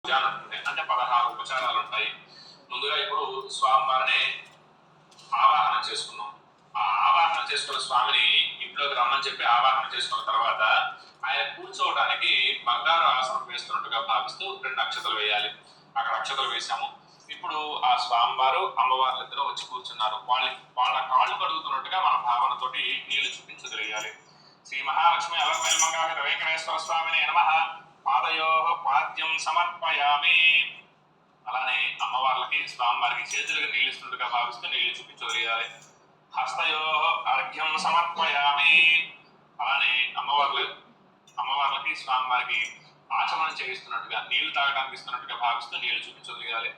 అంటే 16 ఉపచారాలు ఉంటాయి. ముందుగా ఇప్పుడు స్వామివారిని ఆవాహన చేసుకున్నాం. ఆ ఆవాహన చేసుకున్న స్వామిని ఇంట్లోకి రమ్మని చెప్పి ఆవాహన చేసుకున్న తర్వాత ఆయన కూర్చోవడానికి బంగారు ఆసనం వేస్తున్నట్టుగా భావిస్తూ 2 అక్షతలు వేయాలి. అక్కడ అక్షతలు వేశాము. ఇప్పుడు ఆ స్వామివారు అమ్మవార్లు ఇద్దరు వచ్చి కూర్చున్నారు. వాళ్ళ కాళ్ళు కడుగుతున్నట్టుగా మన భావనతోటి నీళ్లు చూపించి వదిలేయాలి. శ్రీ మహాలక్ష్మి అలర్మేల్మంగాహిత వెంకటేశ్వర స్వామిని నమః. పాదయో పాద్యం సమర్పయామి. అలానే అమ్మవార్లకి స్వామివారికి చేతులకు నీళ్ళు ఇస్తున్నట్టుగా భావిస్తూ నీళ్లు చూపించి వదిలేయాలి. హస్తయో అర్ఘ్యం సమర్పయామి. అలానే అమ్మవార్లకి స్వామివారికి ఆచమనం చేయిస్తున్నట్టుగా నీళ్లు తాగడానికి ఇస్తున్నట్టుగా భావిస్తూ నీళ్లు చూపించి వదిలేయాలి.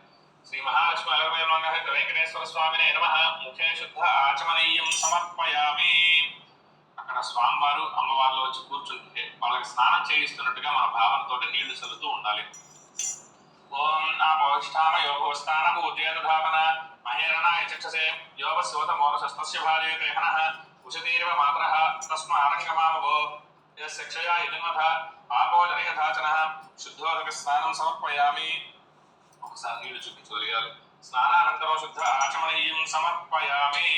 శ్రీ మహాలక్ష్మి అలర్మేల్మంగాహిత వెంకటేశ్వర స్వామిని నమః. ముఖే శుద్ధ ఆచమనీయం సమర్పయామి. అక్కడ స్వామివారు అమ్మవారిలో వచ్చి కూర్చుంటే వాళ్ళకి స్నానం చేయిస్తున్నట్టుగా మన భావనతో నీళ్లు చల్లుతూ ఉండాలి. ఓం నాపోష్టాన యోగోస్థానభూతేదధాపన మహేరణాయ చక్షసే యోగస్యోత మోరసస్తస్య భార్యేతే హనః ఉషతీరివ మాతరః తస్మారంగమామవో యస్యక్షయా యజన్మథ ఆపోజనయథాచనః శుద్ధోదక స్నానం సమర్పయామి. ఒకసారి నీళ్లు చూపించి వదిలేయాలి. స్నానానంతరం శుద్ధ ఆచమనీయం సమర్పయామి.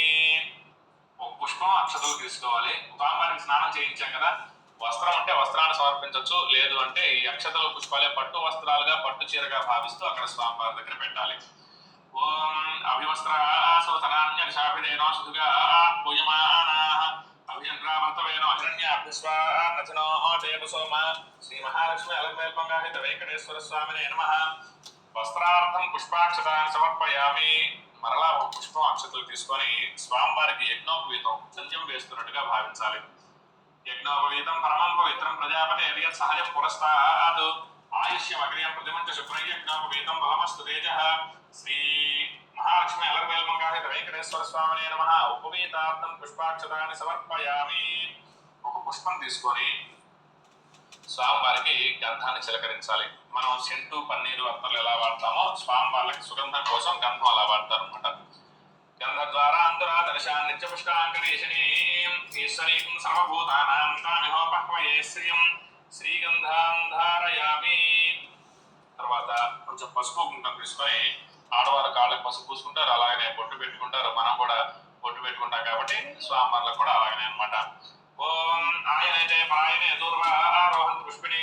ఒక పుష్పం అక్షతలు తీసుకోవాలి. స్వామివారికి స్నానం చేయించాం కదా, వస్త్రం అంటే వస్త్రాన్ని సమర్పించవచ్చు, లేదు అంటే ఈ అక్షతలు పుష్పాలే పట్టు వస్త్రాలుగా పట్టు చీరగా భావిస్తూ అక్కడ స్వామివారి దగ్గర పెట్టాలి. ఓం అభివస్త్రాసోతనాన్యశాభిదేనో శుద్ధుగా పూయమానాః అభిచంద్రావర్తవేనో హిరణ్యాభ్యస్వానచనో దేవసోమ. శ్రీ మహాలక్ష్మి అలర్మేల్మంగాహిత వెంకటేశ్వర స్వామినే నమః. వస్త్రార్థం పుష్పాక్షతాన్ని సమర్పయామి. మరలా ఒక పుష్పం అక్షతలు తీసుకొని స్వామివారికి యజ్ఞోపవీతం సంధ్యం వేస్తున్నట్టుగా భావించాలి. యజ్ఞోపవీతం పరమం పవిత్రం ప్రజాపతి యత్ సహజం పురస్తాద్ ఆయుష్యం అగ్రియం ప్రతిమంచ శుభ్రం యజ్ఞోపవీతం బలమస్తు తేజః. శ్రీ మహాలక్ష్మి అలర్మేల్మంగాహిత వెంకటేశ్వర స్వామినే నమః. ఉపవీతార్థం పుష్పాక్షతాన్ని సమర్పయామి. ఒక పుష్పం తీసుకొని స్వామివారికి గంధాన్ని చిలకరించాలి. మనం సెంటు పన్నీరు అత్తర్లు ఎలా వాడతామో స్వామివారికి సుగంధం కోసం గంధం అలా వాడతారు అనమాట. గంధ ద్వారా అంతరా దర్శాన్ నిత్య పుష్కాంకరేషణీం ఈశ్వరీం సర్వభూతానాం తామిహోపహ్వయే శ్రియం శ్రీగంధాం ధారయామి. తర్వాత కొంచెం పసుపు కుంకుమ తీసుకొని ఆడవారు కాళ్ళకి పసుపు పూసుకుంటారు, అలాగనే బొట్టు పెట్టుకుంటారు. మనం కూడా బొట్టు పెట్టుకుంటాం కాబట్టి స్వామివార్లకు కూడా అలాగనే అనమాట. ఓం ఆయనైతే పరాయణే దూర్వారోహం పుష్పిణీ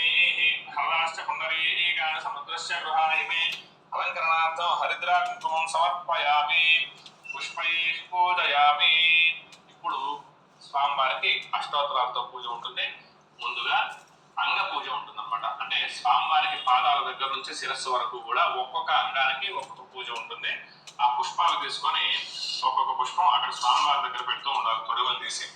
హరదాశ్చ పుండరీకాని సముద్రస్య గృహాయమే అలంకరణార్థం హరిద్రా కుంకుమం సమర్పయామి. పుష్పై పూజయామి. ఇప్పుడు స్వామివారికి అష్టోత్తరాలతో పూజ ఉంటుంది. ముందుగా అంగ పూజ ఉంటుంది అనమాట. అంటే స్వామివారికి పాదాల దగ్గర నుంచి శిరస్సు వరకు కూడా ఒక్కొక్క అంగానికి ఒక్కొక్క పూజ ఉంటుంది. ఆ పుష్పాలు తీసుకొని ఒక్కొక్క పుష్పం అక్కడ స్వామివారి దగ్గర పెడుతూ ఉండాలి. తొడుగులు తీసి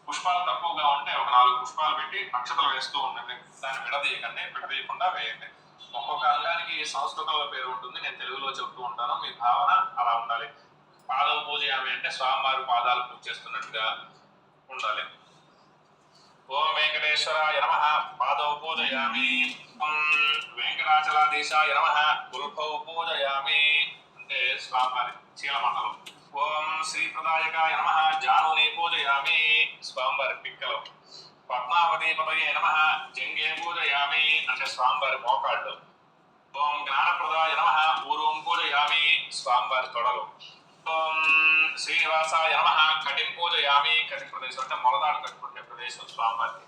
పుష్పాలు తక్కువగా ఉంటే ఒక 4 పుష్పాలు పెట్టి అక్షతలు వేస్తూ ఉండండి. దాన్ని విడదీయకుండా వేయండి. ఒక్కొక్క అంగానికి సంస్కృతంలో పేరు ఉంటుంది, నేను తెలుగులో చెప్తూ ఉంటాను. మీ భావన అలా ఉండాలి. పాదవ పూజయామి అంటే స్వామివారి పాదాలు పూజ చేస్తున్నట్టుగా ఉండాలి. ఓం వెంకటేశ్వరాయ నమః. పాదవ పూజయామి. వెంకటాచలాధీశాయ నమః. కుల్పౌ పూజయామి అంటే స్వామివారి చీలమండలం. ఓం శ్రీప్రదాయకాయ నమః. జానుని పూజయామి. స్వామివారి పిక్కలు. పద్మావతి పదయే నమః. జంగే పూజయామి అంటే స్వామివారి మోకాళ్ళు. ఓం జ్ఞానప్రదాయ నమః. ఊరుం పూజయామి స్వామివారి తొడలు. ఓం శ్రీనివాసాయ నమః. కటిం పూజయామి. కటి ప్రదేశం అంటే మొలదాడు కట్టుకుంటే ప్రదేశం స్వామివారికి.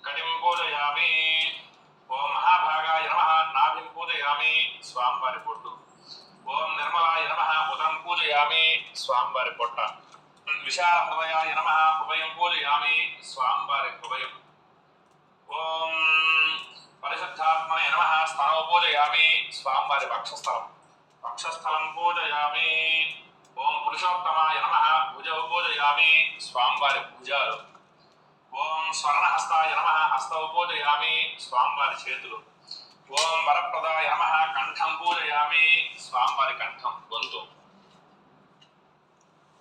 కటిం పూజయామి. ఓం మహాభాగాయ నమః. నాభిం పూజయామి స్వామివారి బొట్టు. ఓం నిర్మలాయ నమః. ఉదరం పూజయామి స్వామివారి పొట్ట. విశాల హృదయాయ నమః. హృదయం పూజయామి స్వామివారి హృదయం. ఓం పరిశుద్ధాత్మనే నమః. స్థలం పూజయామి స్వామివారి వక్షస్థలం. వక్షస్థలం పూజయామి. ఓం పురుషోత్తమాయ నమః. భుజౌ పూజయామి స్వామివారి భుజాలు. ఓం స్వర్ణహస్తాయ నమః. హస్తౌ పూజయామి స్వామివారి చేతులు. ఓం వరప్రదాయ నమః. కంఠం పూజయామి స్వామివారి కంఠం గొంతు.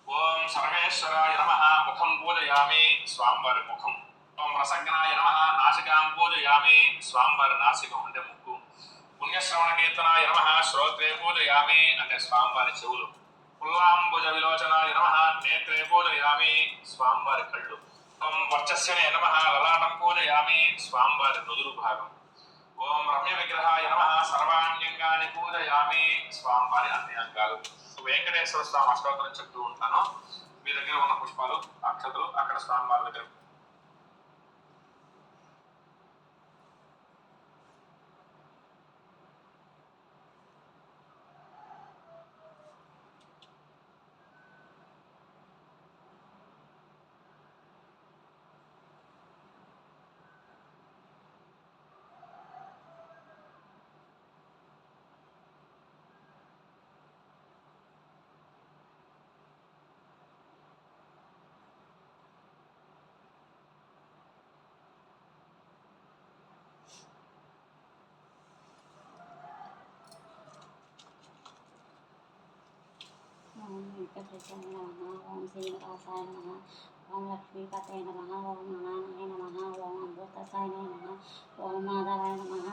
ఓం సర్వేశ్వరాయ నమః. ముఖం పూజయామి స్వామివారి ముఖం. ఓం రసజ్ఞాయ నమః. నాసికాం పూజయామి స్వామివారి నాసికం అంటే ముక్కు. పుణ్యశ్రవణ కీర్తనాయ నమః. శ్రోత్రే పూజయామి అంటే స్వామివారి చెవులు. పుల్లాంబుజ విలోచనాయ నమః. నేత్రే పూజయామి స్వామివారి కళ్ళు. ఓం వర్చస్యనే నమః. లలాటం పూజయామి స్వామివారి నుదురు భాగం. ఓం ఓం రమ్య విగ్రహాయ నమః సర్వాణ్యంగాని పూజయామి. స్వామివారి అన్ని అంగాలు వెంకటేశ్వర స్వామి అష్టోత్తరం చెప్తూ ఉంటాను. మీ దగ్గర ఉన్న పుష్పాలు అక్షతలు అక్కడ స్వామివారి దగ్గర ఓం వెంకటేశాయ నమః. ఓం శ్రీనివాసాయ నమః. ఓం లక్ష్మీపతే నమః. ఓం మహానాయ నమః. ఓం అమృతసాయ నమః. ఓం మాధవాయ నమః.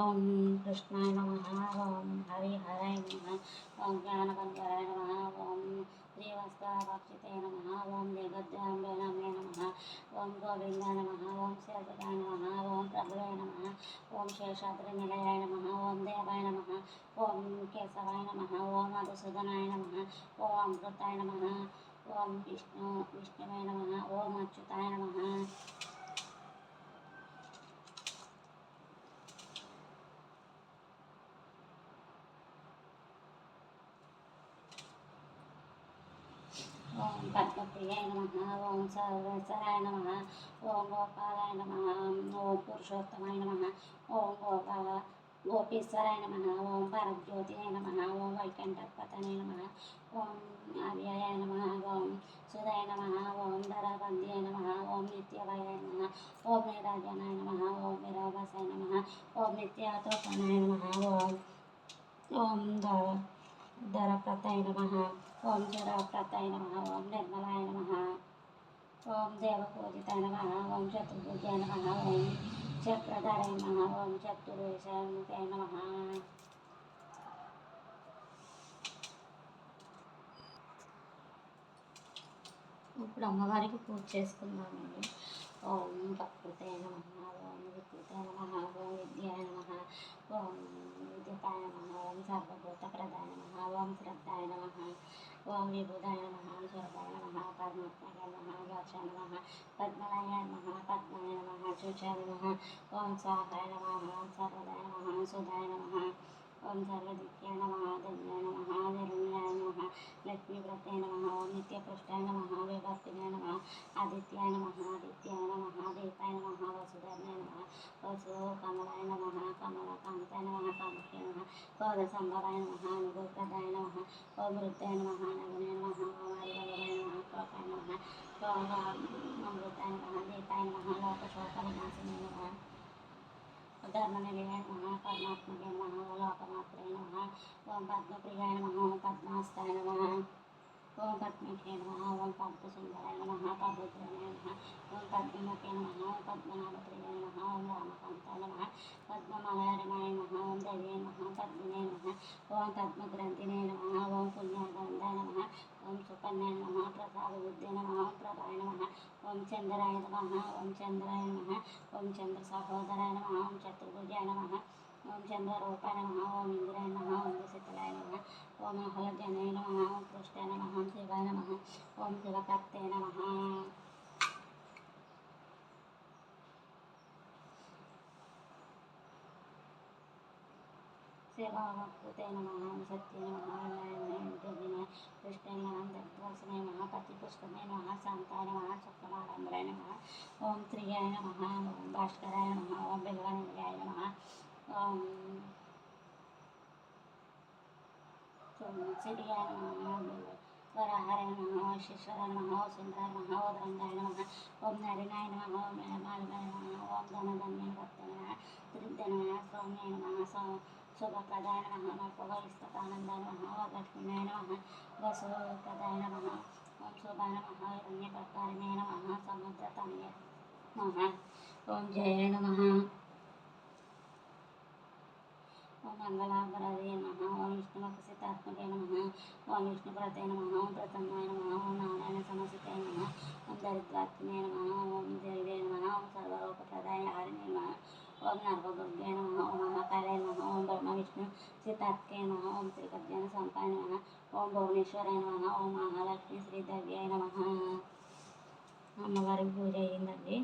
ఓం కృష్ణాయ నమః. ఓం హరిహరాయ నమః. ఓం జ్ఞానబంధరాయ నమః. ఓం శ్రీవత్సభక్షితే నమః. ఓం జగద్యాంబే నమః. ఓం గోవిందాయ నమః. ఓం శేషకాయ నమః. ఓం ప్రభువే నమః. ఓం శేషాద్రి నిలయాయ నమః. ఓం దేవాయ నమః. ఓం కేశవాయ నమః. ఓం మధుసూదనాయ నమః. ఓం అమృతాయ నమః. ఓం విష్ణువే నమః. ఓం అచ్యుతాయ నమః. ఓం పద్మప్రియాయ నమః. ఓం సర్వేశ్వరాయ నమః. ఓం గోపాలాయ నమః. ఓం పురుషోత్తమాయ నమః. ఓం గోపీశ్వరాయ నమః. ఓం పరజ్యోతియే నమః. ఓం వైకుంఠపతనే నమః. ఓం అవ్యయాయ నమః. ఓం సుధాయ నమః. ఓం ధరాబంధ్యాయ నమః. ఓం నిత్యవాయ నమః. ఓం నిరాజనాయ నమః. ఓం విరాభాసాయ నమః. ఓం నిత్యాతోపనాయ నమః. ఓం ధరప్రతాయ నమః. ఓం జరాప్రతాయ నమః. ఓం నిర్మలాయ నమః. ఓం దేవపూజితాయ నమః. ఓం చతుర్భుజాయ నమః. ఓం చక్రధరాయ నమః. ఓం చతుర్వేశాయ నమః. ఇప్పుడు అమ్మవారికి పూజ చేసుకుందామండి. ఓం ప్రకృతే నమః. ఓం వికృతే నమః. ఓం విద్యాయ నమః. ఓం విద్యుతాయ నమః. ఓం సర్వభూతప్రదాయ నమః. ఓం శ్రద్ధాయ నమః. ఓం విభుదాయ నమః. స్వర్గాయ నమః. పద్మాత్మకాయ నమః. వాచాయ నమః. పద్మలాయ నమః. పద్మాయ నమః. శుచాయ నమః. ఓం స్వాహాయ నమః. సర్వదాయ నమః. సుధాయ నమః. ఓం సర్వదిత్యాయ నమః. ధన్యాయ నమః. ధరణ్యాయ నమః. లక్ష్మీవ్రతాయ నమః. ఓం నిత్యపుష్టాయ నమః. విభక్తినాయ నమః. ఆదిత్యాయ నమః. ఆదిత్యాయ నమః. దీపాయ నమః. వసుధర్యాయ నమః. కమలాయ నమః. కమలకాంతాయ నమః. కాముఖ్యాయ నమః. కోదసంభవాయ నమః. అనుభవప్రదాయ నమః. ఓం వృద్ధాయ నమః. నవనాయ నమః. ఓం హరివల్లభాయ నమః. కోకాయ నమః. ఓం అమృతాయ నమః. దీపాయ నమః. లోకశోక వినాశినే నమః. ధర్మనిలయాయ నమః. పరమాత్మకే నమః. లోకమాత్రే నమః. ఓం పద్మప్రియాయ నమః. ఓం పద్మాస్తాయ నమః. ఓం పద్మకే నమః. ఓం పద్మసుందరాయ నమః. పద్మద్వయాయ నమః. ఓం పద్మకే నమః. ఓం పద్మనాభప్రియాయ నమః. ఓం రామకాంతాయ నమః. పద్మమలయరమాయ నమః. ఓం దేవ్యాయ నమః. పద్మినే నమః. ఓం పద్మగ్రంథినే నమః. ఓం పుణ్యగంధాయ నమః. ఓం సుకన్యాయ నమః. ప్రసాదబుద్ధే నమః. ఓం ప్రభాయ నమః. ఓం చంద్రాయ నమః. ఓం చంద్రాయ నమః. ఓం చంద్ర సహోదరాయ నమః. ఓం చతుర్భుజాయ నమః. ఓం చంద్రరూపాయ నమః. ఓం ఇంద్రాయ నమః. ఓం విశితలాయ నమః. ఓం ఆహ్లాదజనాయ నమః. ఓం పృష్టాయ నమః. ఓం శివాయ నమః. ఓం శివకర్తే నమః. శివకృతే నమః. ఓం సత్యే నమః. యోగినే కృష్ణే నమః. దగ్ధ్వాసనే నమః. పతిపుష్పమే నమః. శాంతాయ నమః. చక్రమాడంబరాయ నమః. ఓం త్రియాయ నమః. ఓం భాస్కరాయ నమః. ఓం బిల్వనిలయాయ నమః. ఓం సిరియాయ నమః. వరాహరాయ నమః. శిశ్వరాయ నమః. ఓం సుందరాయ నమః. ఓం రంగాయ నమః. ఓం నరినాయ నమః. ఓం మాలినాయ నమః. ఓం ధనధన్యాయ భక్తాయ నమః. త్రిధనాయ స్వామ్యాయ నమః. శుభప్రదాయ నమః. నోపభవిస్తకానందాయ నమః. వరలక్ష్మీనాయ నమః. వసుప్రదాయ నమః. ఓం శుభాయ నమః. హిరణ్యప్రకారిణే నమః. సముద్రతనయ నమః. ఓం జయాయ నమః. ఓం మంగళాభరణాయ నమః. ఓం విష్ణువక్షితాత్మకే నమః. ఓం విష్ణుప్రతే నమః. ఓం ప్రసన్నాయ నమః. ఓం నారాయణ సమసితాయ నమః. ఓం దరిద్రాత్మనే నమః. ఓం దేవ్యే నమః. ఓం సర్వలోకప్రదాయ హారిణే నమః. ఓం నర్వదుర్గాయ నమః ఓం మహాకాళాయ నమః ఓం బ్రహ్మ విష్ణు సిద్ధార్థకాయ నమః ఓం శ్రీకర్జన సంపాయ నమః ఓం భువనేశ్వరాయ నమః ఓం మహాలక్ష్మి శ్రీదేవ్యాయ నమః. అమ్మవారికి పూజ అయ్యిందండి.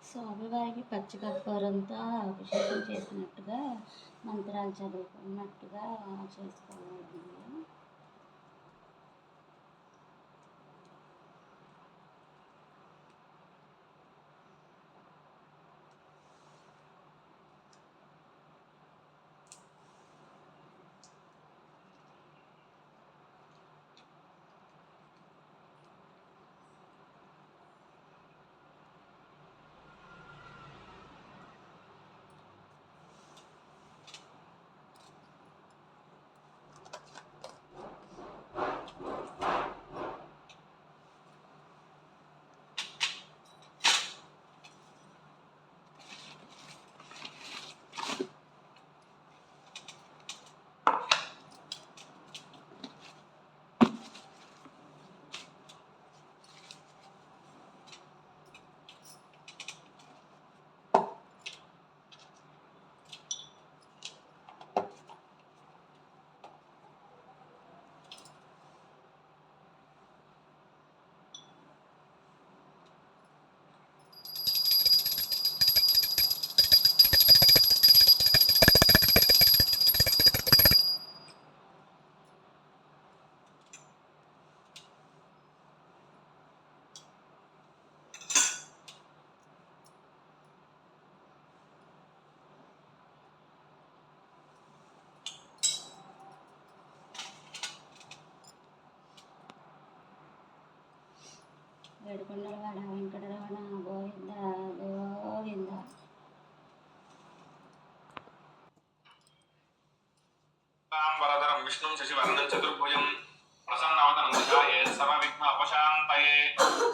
స్వామివారికి పచ్చికర్పూరంతో అభిషేకం చేసినట్టుగా మంత్రాలు చదువుకున్నట్టుగా చేసుకోవాలండి. ఏడుకొండలవాడ వెంకటరమణ గోవింద గోవింద. వరదరం విష్ణుం శశివర్ణం చతుర్భుజం ప్రసన్నవదనం ధ్యాయేత్ సర్వవిఘ్న ఉపశాంతయే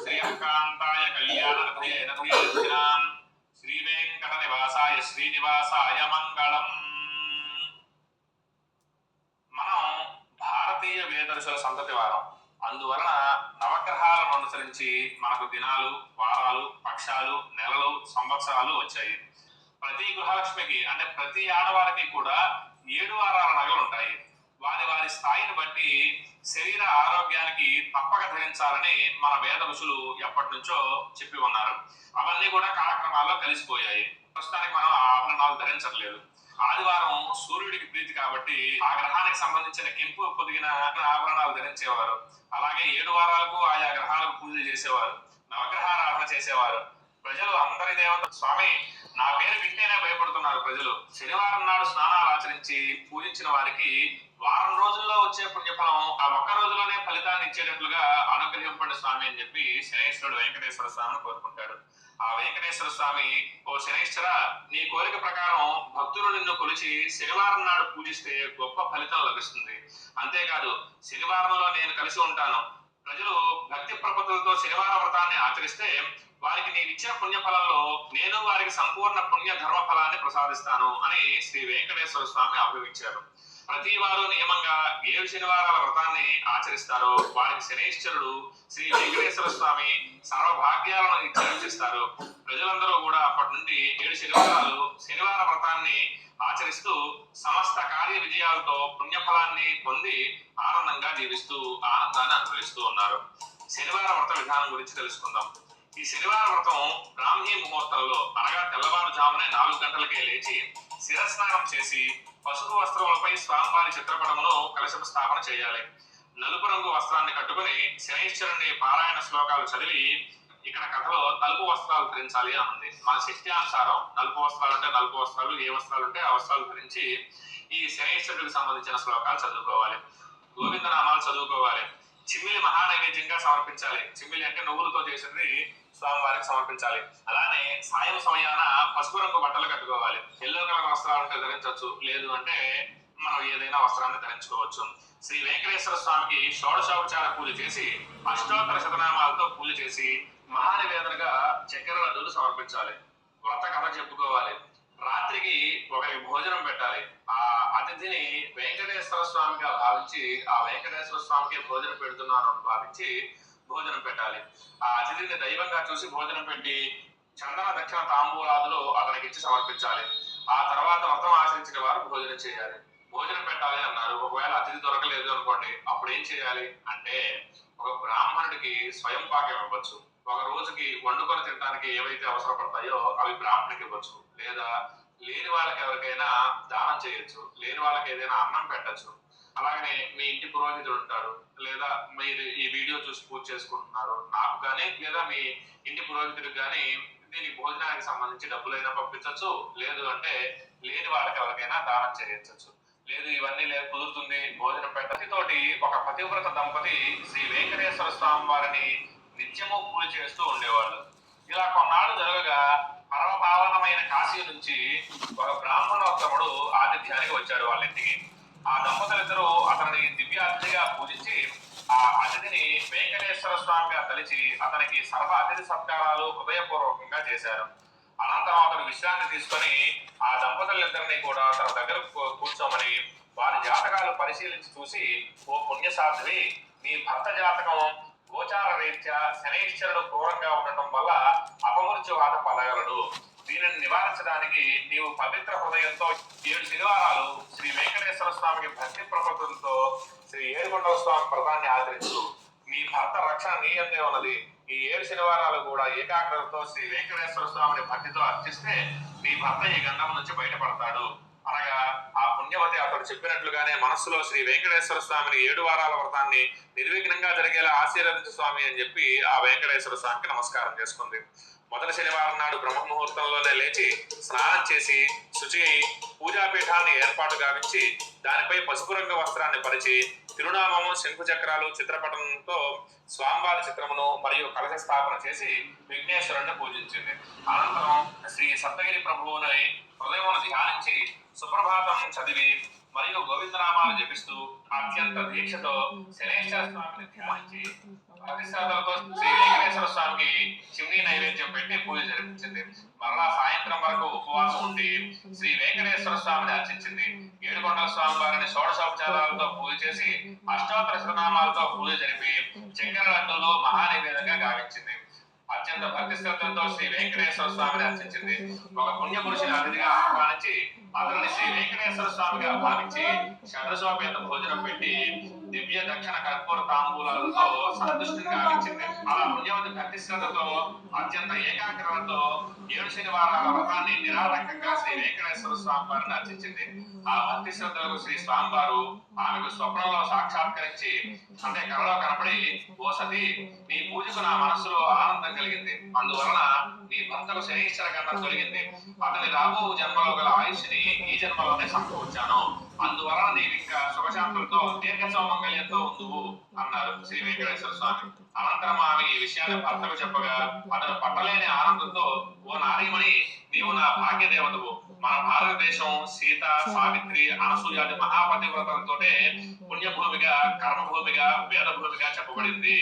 శ్రీకాంతాయ కళ్యాణరథయే నథయేర్ధినాం శ్రీ వెంకట నివాసాయ శ్రీనివాసాయ మంగళం. మనం భారతీయ వేదరుషుల సంతతి వారం. అందువలన నవగ్రహాలను అనుసరించి మనకు దినాలు, వారాలు, పక్షాలు, నెలలు, సంవత్సరాలు వచ్చాయి. ప్రతి గృహలక్ష్మికి అంటే ప్రతి ఆడవారికి కూడా 7 వారాల నగలు ఉంటాయి. వారి వారి స్థాయిని బట్టి శరీర ఆరోగ్యానికి తప్పక ధరించాలని మన వేద ఋషులు ఎప్పటి నుంచో చెప్పి ఉన్నారు. అవన్నీ కూడా కాలక్రమాల్లో కలిసిపోయాయి. ప్రస్తుతానికి మనం ఆ ఆభరణాలు ధరించట్లేదు. ఆదివారం సూర్యుడికి ప్రీతి కాబట్టి ఆ గ్రహానికి సంబంధించిన కెంపు పొదిగిన ఆభరణాలు ధరించేవారు. అలాగే 7 వారాలకు ఆయా గ్రహాలకు పూజలు చేసేవారు, నవగ్రహారాధన చేసేవారు. ప్రజలు అందరి దేవత స్వామి నా పేరు వింటేనే భయపడుతున్నారు ప్రజలు. శనివారం నాడు స్నానాలు ఆచరించి పూజించిన వారికి వారం రోజుల్లో వచ్చే పుణ్యఫలం ఆ ఒక్క రోజులోనే ఫలితాన్ని ఇచ్చేటట్లుగా అనుగ్రహింపండి స్వామి అని చెప్పి శనేశ్వరుడు వెంకటేశ్వర స్వామిని కోరుకుంటాడు. ఆ వెంకటేశ్వర స్వామి, ఓ శనేశ్వర, నీ కోరిక ప్రకారం భక్తులు నిన్ను కొలిచి శనివారం నాడు పూజిస్తే గొప్ప ఫలితం లభిస్తుంది. అంతేకాదు శనివారంలో నేను కలిసి ఉంటాను. ప్రజలు భక్తి ప్రపత్తులతో శనివార వ్రతాన్ని ఆచరిస్తే వారికి నీవిచ్చిన పుణ్యఫలంలో నేను వారికి సంపూర్ణ పుణ్య ధర్మ ఫలాన్ని ప్రసాదిస్తాను అని శ్రీ వెంకటేశ్వర స్వామి అభివించారు. ప్రతి వారు నియమంగా 7 శనివారాల వ్రతాన్ని ఆచరిస్తారో వారికి శనేశ్వరుడు శ్రీ వెంకటేశ్వర స్వామి సర్వభాగ్యాలను ఇచ్చి రక్షిస్తారు. ప్రజలందరూ కూడా అప్పటి నుండి 7 శనివారాలు శనివార వ్రతాన్ని ఆచరిస్తూ సమస్త కార్య విజయాలతో పుణ్యఫలాన్ని పొంది ఆనందంగా జీవిస్తూ ఆనందాన్ని అనుభవిస్తూ ఉన్నారు. శనివార వ్రత విధానం గురించి తెలుసుకుందాం. ఈ శనివార వ్రతం బ్రాహ్మీ ముహూర్తంలో అనగా తెల్లవారుజామునే 4 గంటలకే లేచి శిరస్నానం చేసి పసుపు వస్త్రములపై స్వామివారి చిత్రపటమును కలశం స్థాపన చేయాలి. నలుపు రంగు వస్త్రాన్ని కట్టుకుని శనైశ్వరుని పారాయణ శ్లోకాలు చదివి, ఇక్కడ కథలో నలుపు వస్త్రాలు ధరించాలి అని ఉంది. మన శక్తి అనుసారం నలుపు వస్త్రాలు అంటే నలుపు వస్త్రాలు, ఏ వస్త్రాలు ఉంటే ఆ వస్త్రాలు ధరించి ఈ శనైశ్వరుడికి సంబంధించిన శ్లోకాలు చదువుకోవాలి, గోవిందనామాలు చదువుకోవాలి. చిమ్మిలి మహానైవేద్యంగా సమర్పించాలి. చిమ్మిలి అంటే నువ్వులతో చేసింది స్వామివారికి సమర్పించాలి. అలానే సాయం సమయాన పసుపు రంగు బట్టలు కట్టుకోవాలి. ఎల్లో కలర్ వస్త్రాలు ఉంటే ధరించవచ్చు, లేదు అంటే మనం ఏదైనా వస్త్రాన్ని ధరించుకోవచ్చు. శ్రీ వెంకటేశ్వర స్వామికి షోడశోపచార పూజ చేసి అష్టోత్తర శతనామాలతో పూజ చేసి మహానివేదనగా చక్కెర లడ్డూలు సమర్పించాలి. వ్రత కథ చెప్పుకోవాలి. రాత్రికి ఒకరికి భోజనం పెట్టాలి. ఆ అతిథిని వెంకటేశ్వర స్వామిగా భావించి ఆ వెంకటేశ్వర స్వామికి భోజనం పెడుతున్నాను అని భావించి భోజనం పెట్టాలి. ఆ అతిథిని దైవంగా చూసి భోజనం పెట్టి చందన దక్షిణ తాంబూలాదులు అతనికి ఇచ్చి సమర్పించాలి. ఆ తర్వాత వ్రతం ఆచరించిన వారు భోజనం చేయాలి. భోజనం పెట్టాలి అన్నారు. ఒకవేళ అతిథి దొరకలేదు అనుకోండి, అప్పుడు ఏం చేయాలి అంటే ఒక బ్రాహ్మణుడికి స్వయం పాకం ఇవ్వచ్చు. ఒక రోజుకి వండుకొని తినడానికి ఏవైతే అవసరపడతాయో అవి బ్రాహ్మణుడికి ఇవ్వచ్చు. లేదా లేని వాళ్ళకి ఎవరికైనా దానం చేయొచ్చు. లేని వాళ్ళకి ఏదైనా అన్నం పెట్టచ్చు. అలాగనే మీ ఇంటి పురోహితుడు ఉంటారు, లేదా మీరు ఈ వీడియో చూసి పూజ చేసుకుంటున్నారు, నాకు కానీ లేదా మీ ఇంటి పురోహితుడికి కానీ దీనికి భోజనానికి సంబంధించి డబ్బులైనా పంపించవచ్చు. లేదు అంటే లేని వాళ్ళకి ఎవరికైనా దానం చేయొచ్చు. లేదు ఇవన్నీ లేదు కుదురుతుంది భోజనం పెట్టతోటి ఒక పతివ్రత దంపతి శ్రీ వెంకటేశ్వర స్వామి వారిని నిత్యము పూజ చేస్తూ ఉండేవాళ్ళు. ఇలా కొన్నాళ్ళు జరగగా పరమ పావనమైన కాశీ నుంచి ఒక బ్రాహ్మణోత్తముడు ఆతిథ్యానికి వచ్చాడు వాళ్ళ ఇంటికి. ఆ దంపతులిద్దరూ అతనిని దివ్య అతిథిగా పూజించి ఆ అతిథిని వెంకటేశ్వర స్వామిగా తలిచి అతనికి సర్వ అతిథి సత్కారాలు హృదయపూర్వకంగా చేశారు. అనంతరం అతను విశ్రాంతి తీసుకొని ఆ దంపతులిద్దరిని కూడా తన దగ్గర కూర్చోమని వారి జాతకాలు పరిశీలించి చూసి, ఓ పుణ్యసాధ్వి, నీ భర్త జాతకం గోచార రీత్యా శనైశ్వరుడు క్రూరంగా ఉండటం వల్ల అపమృత్యువాత పడగలడు. దీనిని నివారించడానికి నీవు పవిత్ర హృదయంతో 7 శనివారాలు శ్రీ వెంకటేశ్వర స్వామికి భక్తి ప్రపత్తులతో శ్రీ ఏడుకొండల స్వామి వ్రతాన్ని ఆచరించు. నీ భర్త రక్షణ నీ అందే ఉన్నది. ఈ 7 శనివారాలు కూడా ఏకాగ్రతతో శ్రీ వెంకటేశ్వర స్వామిని భక్తితో అర్చిస్తే నీ భర్త ఈ గండం నుంచి బయటపడతాడు అనగా, ఆ పుణ్యవతి అతడు చెప్పినట్లుగానే మనస్సులో శ్రీ వెంకటేశ్వర స్వామిని 7 వారాల వ్రతాన్ని నిర్విఘ్నంగా జరిగేలా ఆశీర్వదించు స్వామి అని చెప్పి ఆ వెంకటేశ్వర స్వామికి నమస్కారం చేసుకుంది. మొదటి శనివారం నాడు బ్రహ్మ ముహూర్తంలోనే లేచి స్నానం చేసి శుచి అయి పూజాపీఠాన్ని ఏర్పాటు గావించి దానిపై పసుపు రంగు వస్త్రాన్ని పరిచి తిరునామము, శంకు చక్రాలు, చిత్రపటంతో స్వామివారి చిత్రమును మరియు కలశ స్థాపన చేసి విఘ్నేశ్వరుణ్ణి పూజించింది. అనంతరం శ్రీ సప్తగిరి ప్రభువుని హృదయమును ధ్యానించి సుప్రభాతం చదివి మరియు గోవిందనామాలు జపిస్తూ అత్యంత దీక్షతో శనేశ్వర స్వామిని ధ్యానించి భక్తి శ్రద్ధలతో శ్రీ వెంకటేశ్వర స్వామికి చిమ్నీ నైవేద్యం పెట్టి పూజ జరిపించింది. మరలా సాయంత్రం వరకు ఉపవాసం ఉండి శ్రీ వెంకటేశ్వర స్వామిని అర్చించింది. ఏడుకొండల స్వామి వారిని షోడశోపచారాలతో పూజ చేసి అష్టోత్తర శతనామాలతో పూజ జరిపి చక్కెర లడ్డూలు మహానివేదంగా గావించింది. అత్యంత భక్తి శ్రద్ధలతో శ్రీ వెంకటేశ్వర స్వామిని అర్చించింది. ఒక పుణ్య పురుషుని అతిథిగా ఆహ్వానించి అతన్ని శ్రీ వెంకటేశ్వర స్వామిగా భావించి షడ్రసోపేత భోజనం పెట్టి దివ్య దక్షిణ కర్పూర తాంబూలాలతో సంతుష్టిని గావించింది. అలా పుణ్యవతి భక్తి శ్రద్ధతో అత్యంత ఏకాగ్రతతో 7 శనివారాల వ్రతాన్ని నిరాటంకంగా శ్రీ వెంకటేశ్వర స్వామి వారిని అర్చించింది. ఆ భక్తి శ్రద్ధలకు శ్రీ స్వామి వారు ఆమెకు స్వప్నంలో సాక్షాత్కరించి, అంటే కళలో కనపడి, ఓ సతీ, నీ పూజకు నా మనస్సులో ఆనందం కలిగింది. అందువలన నీ భర్తకు శనీశ్వర గండం తొలగింది. అతని రాబో జన్మలో గల ఆయుష్ని ఈ జన్మలోనే సమకూర్చాను. అందువలన నీవు ఇంకా సుఖశాంతులతో దీర్ఘ సౌమంగళ్యంతో ఉందువు అన్నారు శ్రీ వెంకటేశ్వర స్వామి. అనంతరం ఆమె ఈ విషయాన్ని భర్తకు చెప్పగా అతను పట్టలేని ఆనందంతో, ఓ నారీమణి, నీవు నా భాగ్య దేవతవు. మన భారతదేశం సీత, సావిత్రి, అనసూయాది మహాపతివ్రతలతోటే పుణ్యభూమిగా, కర్మభూమిగా, వేదభూమిగా చెప్పబడింది.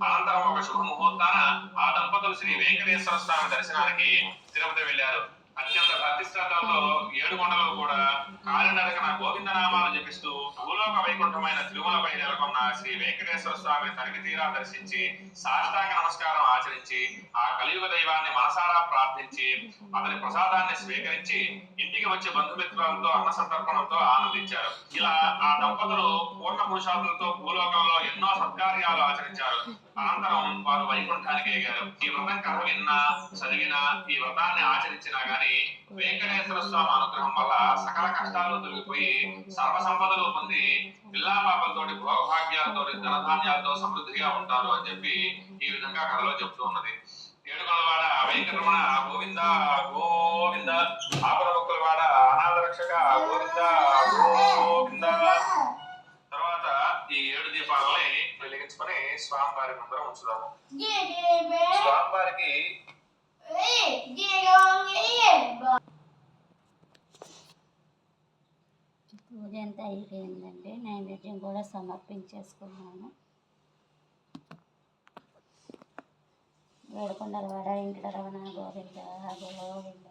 అనంతరం ఒక శుభ ముహూర్తాన ఆ దంపతులు శ్రీ వెంకటేశ్వర స్వామి దర్శనానికి తిరుపతి వెళ్లారు. అత్యంత భక్తి శ్రద్ధలతో 7 కొండలు కూడా కాలినడకన గోవిందనామాలు జపిస్తూ భూలోక వైకుంఠమైన తిరుమలపై నెలకొన్న శ్రీ వెంకటేశ్వర స్వామిని తనివి తీరా దర్శించి సాష్టాంగ నమస్కారం ఆచరించి ఆ కలియుగ దైవాన్ని మనసారా ప్రార్థించి అతని ప్రసాదాన్ని స్వీకరించి ఇంటికి వచ్చి బంధుమిత్రులతో అన్న సంతర్పణంతో ఆనందించారు. ఇలా ఆ దంపతులు పూర్ణ పురుషార్థులతో భూలోకంలో ఎన్నో సత్కార్యాలు ఆచరించారు. అనంతరం వారు వైకుంఠానికి ఎగారు. ఈ వ్రతం కథ విన్నా, చదివినా, ఈ వ్రతాన్ని ఆచరించినా గాని వెంకటేశ్వర స్వామి అనుగ్రహం వల్ల సకల కష్టాలు తొలగిపోయి సర్వ సంపదలు పొంది పిల్లాపాపలతోటి, భోగభాగ్యాలతోటి, ధనధాన్యాలతో సమృద్ధిగా ఉంటారు అని చెప్పి ఈ విధంగా కథలో చెప్తూ ఉన్నది. ఏడుకొండలవాడ వెంకటరమణ గోవింద గోవింద, ఆపద ముక్కులవాడ అనాథ రక్షక గోవింద గోవింద. తర్వాత ఈ 7 దీపాలని వెలిగించుకొని స్వామివారి ముందర ఉంచుదాము. స్వామివారికి పూజ అంతా అయిపోయిందండి. నైవేద్యం కూడా సమర్పించేసుకున్నాను. ఏడుకొండలవాడ వెంకటరమణ గోవింద గోవింద.